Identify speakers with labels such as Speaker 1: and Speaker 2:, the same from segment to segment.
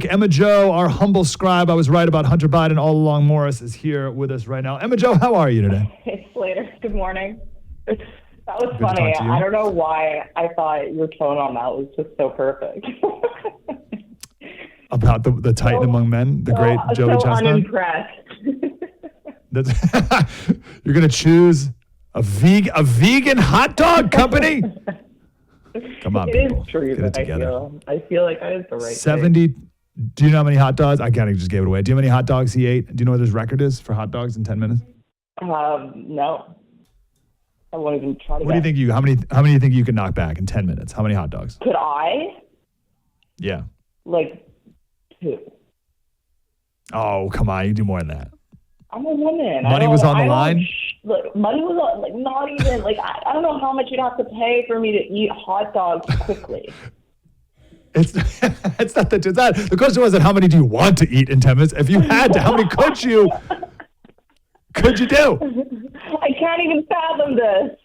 Speaker 1: Emma Jo, our humble scribe, I was right about Hunter Biden all along, Morris, is here with us right now. Emma Jo, how are you today?
Speaker 2: It's later. Good morning. That was
Speaker 1: Good
Speaker 2: funny.
Speaker 1: to talk to you.
Speaker 2: I don't know why I thought your tone on that was just so perfect.
Speaker 1: About the Titan among men, the great Joey
Speaker 2: so
Speaker 1: Chestnut?
Speaker 2: unimpressed.
Speaker 1: You're going to choose a vegan hot dog company? Come on,
Speaker 2: It
Speaker 1: people.
Speaker 2: is true
Speaker 1: Get it
Speaker 2: that
Speaker 1: together.
Speaker 2: I feel like that is the right
Speaker 1: 70. Do you know how many hot dogs? I kind of just gave it away. Do you know how many hot dogs he ate? Do you know what his record is for hot dogs in 10 minutes?
Speaker 2: No. I won't even try to
Speaker 1: What do you think how many do you think you can knock back in 10 minutes? How many hot dogs?
Speaker 2: Could I?
Speaker 1: Yeah.
Speaker 2: Like 2.
Speaker 1: Oh, come on. You do more than that.
Speaker 2: I'm a woman.
Speaker 1: Money was on the line?
Speaker 2: Look, money was on, like, not even, like, I don't know how much you'd have to pay for me to eat hot dogs quickly.
Speaker 1: It's not the question wasn't how many do you want to eat in 10 minutes. If you had to, how many could you do?
Speaker 2: I can't even fathom this.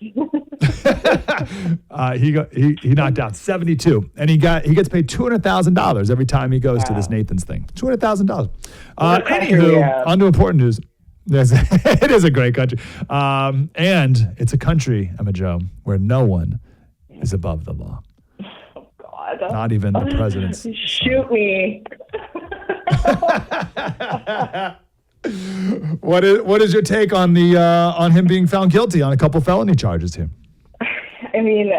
Speaker 1: He knocked out 72, and he gets paid $200,000 every time he goes to this Nathan's thing. $200,000. Anywho, on to important news. Yes, it is a great country, and it's a country, Emma Jo, where no one is above the law.
Speaker 2: Oh God!
Speaker 1: Not even the president's.
Speaker 2: Shoot me.
Speaker 1: What is your take on on him being found guilty on a couple felony charges here?
Speaker 2: I mean,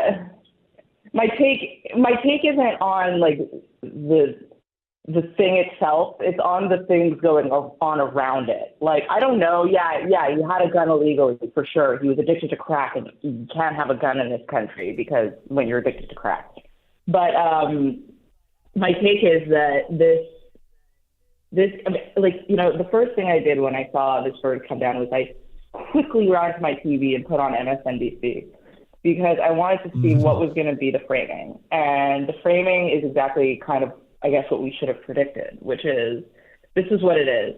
Speaker 2: my take isn't on like the thing itself. It's on the things going on around it. Like, I don't know. Yeah, he had a gun illegally for sure. He was addicted to crack, and you can't have a gun in this country because when you're addicted to crack. But my take is that this, like, you know, the first thing I did when I saw this bird come down was I quickly ran to my TV and put on MSNBC because I wanted to see what was going to be the framing. And the framing is exactly kind of, I guess, what we should have predicted, which is, this is what it is.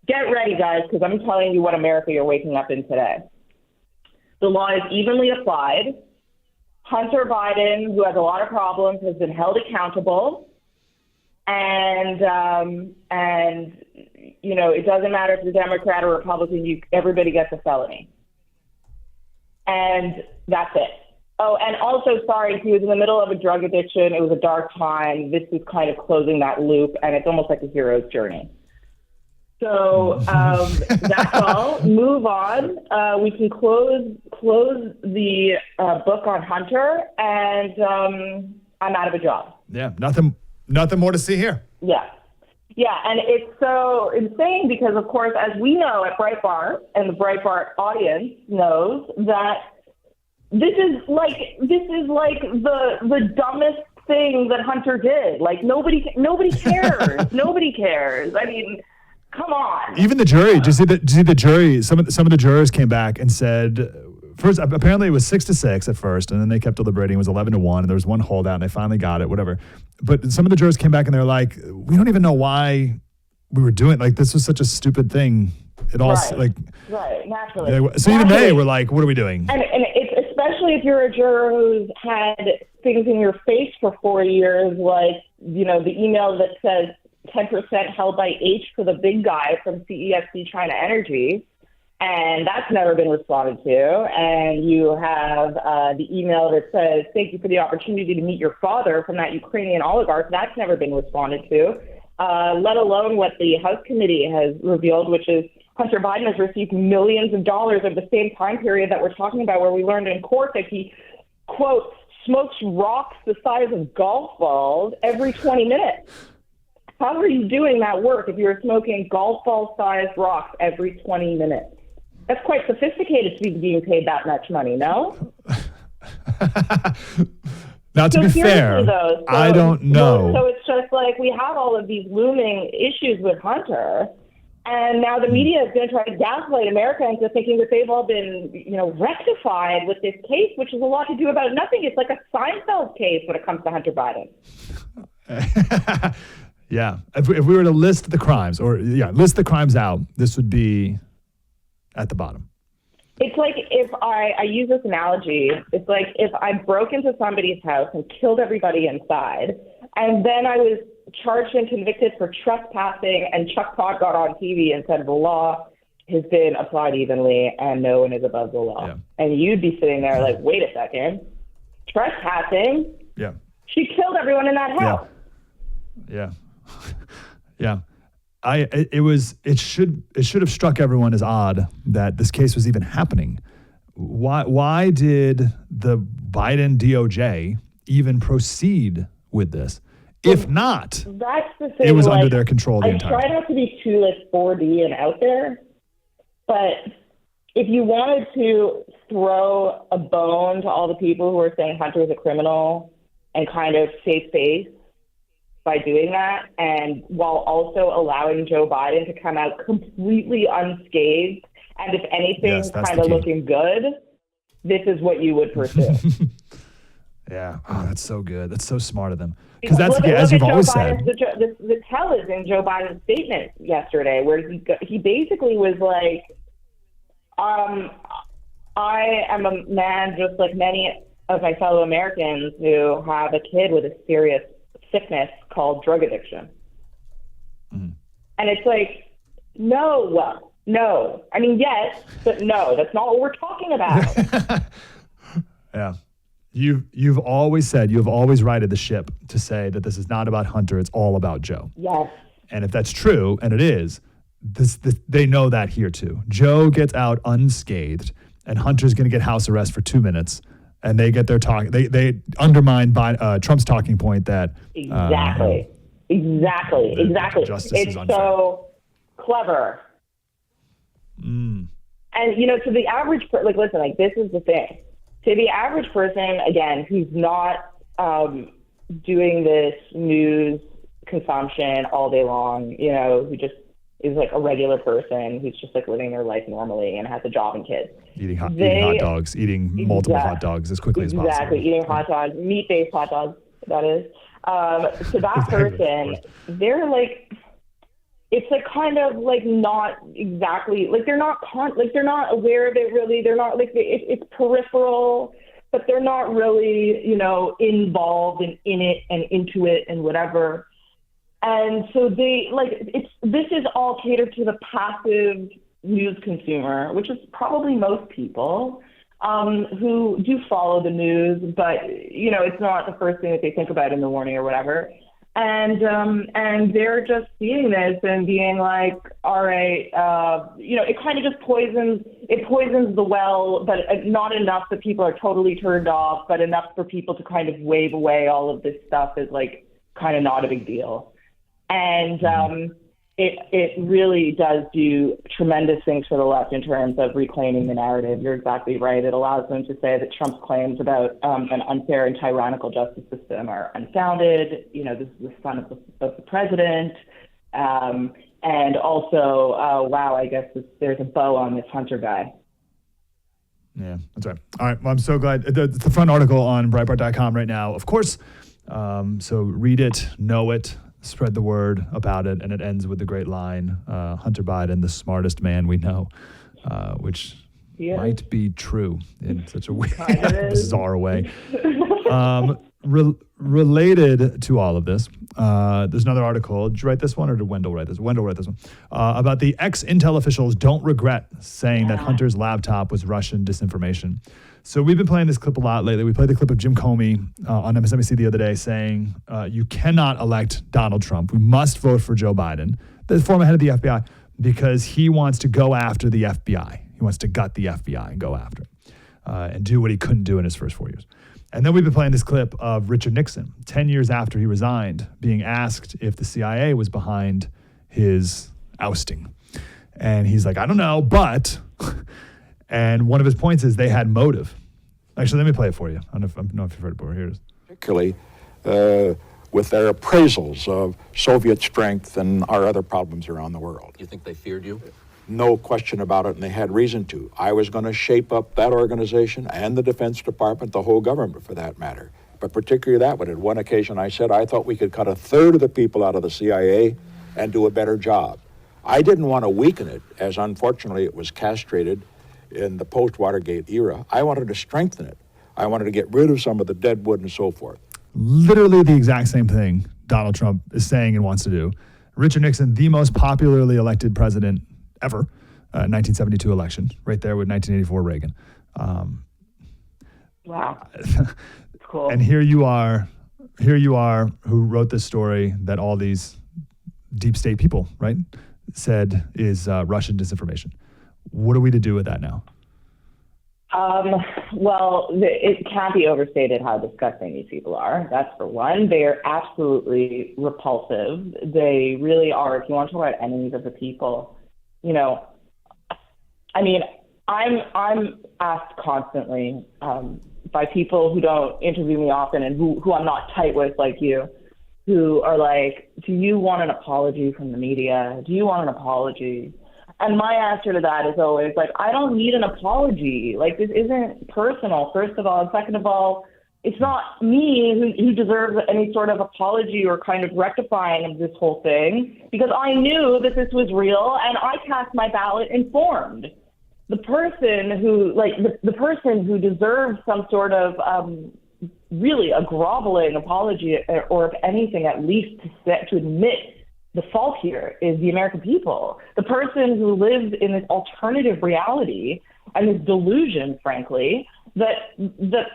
Speaker 2: Get ready, guys, because I'm telling you what America you're waking up in today. The law is evenly applied. Hunter Biden, who has a lot of problems, has been held accountable. And you know, it doesn't matter if you're Democrat or Republican, everybody gets a felony. And that's it. Oh, and also, sorry, he was in the middle of a drug addiction. It was a dark time. This is kind of closing that loop, and it's almost like a hero's journey. So that's all. Move on. We can close the book on Hunter, and I'm out of a job.
Speaker 1: Yeah, nothing more to see here.
Speaker 2: Yeah, and it's so insane because, of course, as we know at Breitbart, and the Breitbart audience knows that this is like the dumbest thing that Hunter did. Like, nobody cares. Nobody cares. I mean, come on.
Speaker 1: Even the jury. Did you see the jury? Some of the jurors came back and said, first, apparently it was 6-6 at first, and then they kept deliberating. It was 11-1, and there was one holdout, and they finally got it. Whatever. But some of the jurors came back and they're like, we don't even know why we were doing, like, this was such a stupid thing. It all
Speaker 2: right, naturally.
Speaker 1: So even they were like, what are we doing?
Speaker 2: And it's especially if you're a juror who's had things in your face for 4 years, like, you know, the email that says 10% held by H for the big guy from CEFC China Energy, and that's never been responded to. And you have the email that says, thank you for the opportunity to meet your father from that Ukrainian oligarch. That's never been responded to, let alone what the House Committee has revealed, which is Hunter Biden has received millions of dollars at the same time period that we're talking about, where we learned in court that he, quote, smokes rocks the size of golf balls every 20 minutes. How are you doing that work if you're smoking golf ball-sized rocks every 20 minutes? That's quite sophisticated to be being paid that much money, no?
Speaker 1: Now, to be fair, I don't know.
Speaker 2: So it's just like we have all of these looming issues with Hunter, and now the media is going to try to gaslight America into thinking that they've all been, you know, rectified with this case, which has a lot to do about nothing. It's like a Seinfeld case when it comes to Hunter Biden.
Speaker 1: Yeah. If we were to list the crimes out, this would be at the bottom.
Speaker 2: It's like if I use this analogy, it's like if I broke into somebody's house and killed everybody inside, and then I was charged and convicted for trespassing, and Chuck Todd got on TV and said the law has been applied evenly and no one is above the law.
Speaker 1: Yeah.
Speaker 2: And you'd be sitting there like, wait a second, trespassing?
Speaker 1: Yeah.
Speaker 2: She killed everyone in that house.
Speaker 1: Yeah. Yeah. It should have struck everyone as odd that this case was even happening. Why did the Biden DOJ even proceed with this? If not,
Speaker 2: that's the thing,
Speaker 1: it was under their control the entire
Speaker 2: I
Speaker 1: time.
Speaker 2: try not to be too 4D and out there, but if you wanted to throw a bone to all the people who are saying Hunter is a criminal and kind of save face by doing that, and while also allowing Joe Biden to come out completely unscathed, and if anything, kind of looking good, this is what you would pursue.
Speaker 1: Yeah. Oh, that's so good. That's so smart of them. Because that's, as you've always said.
Speaker 2: The tell is in Joe Biden's statement yesterday, where he basically was like, I am a man just like many of my fellow Americans who have a kid with a serious sickness called drug addiction. Mm. And it's like, no. I mean, yes, but no, that's not what we're talking about.
Speaker 1: Yeah. You've always said, you've always righted the ship to say that this is not about Hunter, it's all about Joe.
Speaker 2: Yes.
Speaker 1: And if that's true, and it is, they know that here too. Joe gets out unscathed, and Hunter's going to get house arrest for 2 minutes, and they get their talk. They undermine Trump's talking point that
Speaker 2: exactly.
Speaker 1: Justice
Speaker 2: it's
Speaker 1: is unfair.
Speaker 2: So clever.
Speaker 1: Mm.
Speaker 2: And to the average listen, this is the thing. To the average person, again, who's not doing this news consumption all day long, who just is like a regular person who's just like living their life normally and has a job and kids.
Speaker 1: Eating hot dogs, eating multiple hot dogs as quickly as possible.
Speaker 2: Exactly, eating hot dogs, meat-based hot dogs, that is. To that person, they're like, it's like kind of like not exactly, like they're not they're not aware of it really. They're not like, it's peripheral, but they're not really, involved in it and into it and whatever. And so this is all catered to the passive news consumer, which is probably most people who do follow the news, but, it's not the first thing that they think about in the morning or whatever. And they're just seeing this and being like, all right, it kind of just poisons the well, but not enough that people are totally turned off, but enough for people to kind of wave away all of this stuff as like kind of not a big deal. And it really does do tremendous things for the left in terms of reclaiming the narrative. You're exactly right. It allows them to say that Trump's claims about an unfair and tyrannical justice system are unfounded. This is the son of the president. And also, wow, I guess there's a bow on this Hunter guy.
Speaker 1: Yeah, that's right. All right. Well, I'm so glad. The front article on Breitbart.com right now, of course. So read it, know it. Spread the word about it, and it ends with the great line, Hunter Biden, the smartest man we know, which might be true in such a weird, bizarre way. Related to all of this, there's another article. Did you write this one, or did Wendell write this? Wendell wrote this one. About the ex-Intel officials don't regret saying that Hunter's laptop was Russian disinformation. So we've been playing this clip a lot lately. We played the clip of Jim Comey on MSNBC the other day saying, you cannot elect Donald Trump. We must vote for Joe Biden, the former head of the FBI, because he wants to go after the FBI. He wants to gut the FBI and go after it and do what he couldn't do in his first 4 years. And then we've been playing this clip of Richard Nixon, 10 years after he resigned, being asked if the CIA was behind his ousting. And he's like, I don't know, but... And one of his points is they had motive. Actually, let me play it for you. I don't know if you've heard it before. Here it is.
Speaker 3: Particularly with their appraisals of Soviet strength and our other problems around the world.
Speaker 4: You think they feared you?
Speaker 3: No question about it, and they had reason to. I was going to shape up that organization and the Defense Department, the whole government for that matter. But particularly that one. At one occasion, I said I thought we could cut a third of the people out of the CIA and do a better job. I didn't want to weaken it, as unfortunately it was castrated in the post-Watergate era. I wanted to strengthen it. I wanted to get rid of some of the dead wood and so forth.
Speaker 1: Literally the exact same thing Donald Trump is saying and wants to do. Richard Nixon, the most popularly elected president ever, 1972 election, right there with 1984 Reagan.
Speaker 2: Wow. Cool.
Speaker 1: And here you are, who wrote this story that all these deep state people, right, said is Russian disinformation. What are we to do with that now?
Speaker 2: Well, it can't be overstated how disgusting these people are. That's for one. They are absolutely repulsive. They really are. If you want to talk about enemies of the people, you know, I mean, I'm asked constantly by people who don't interview me often and who I'm not tight with like you, who are like, do you want an apology from the media? Do you want an apology? And my answer to that is always like, I don't need an apology. Like, this isn't personal, first of all. And second of all, it's not me who deserves any sort of apology or kind of rectifying of this whole thing, because I knew that this was real and I cast my ballot informed. The person who, like, the person who deserves some sort of really a groveling apology, or if anything, at least to admit the fault here, is the American people. The person who lives in this alternative reality and this delusion, frankly, that the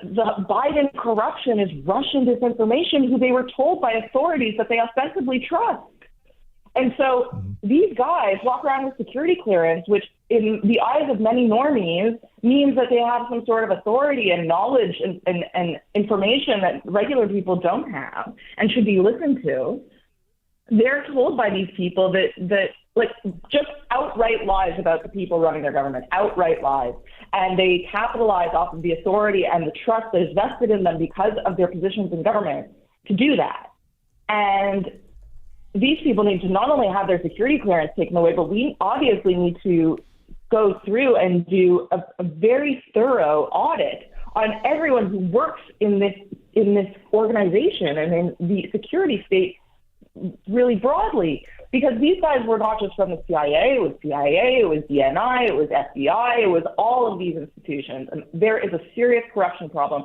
Speaker 2: Biden corruption is Russian disinformation, who they were told by authorities that they ostensibly trust. And so these guys walk around with security clearance, which in the eyes of many normies means that they have some sort of authority and knowledge and information that regular people don't have and should be listened to. They're told by these people that like just outright lies about the people running their government, outright lies. And they capitalize off of the authority and the trust that is vested in them because of their positions in government to do that. And these people need to not only have their security clearance taken away, but we obviously need to go through and do a very thorough audit on everyone who works in this organization and in the security state really broadly, because these guys were not just from the CIA, it was DNI, it was FBI, it was all of these institutions. And there is a serious corruption problem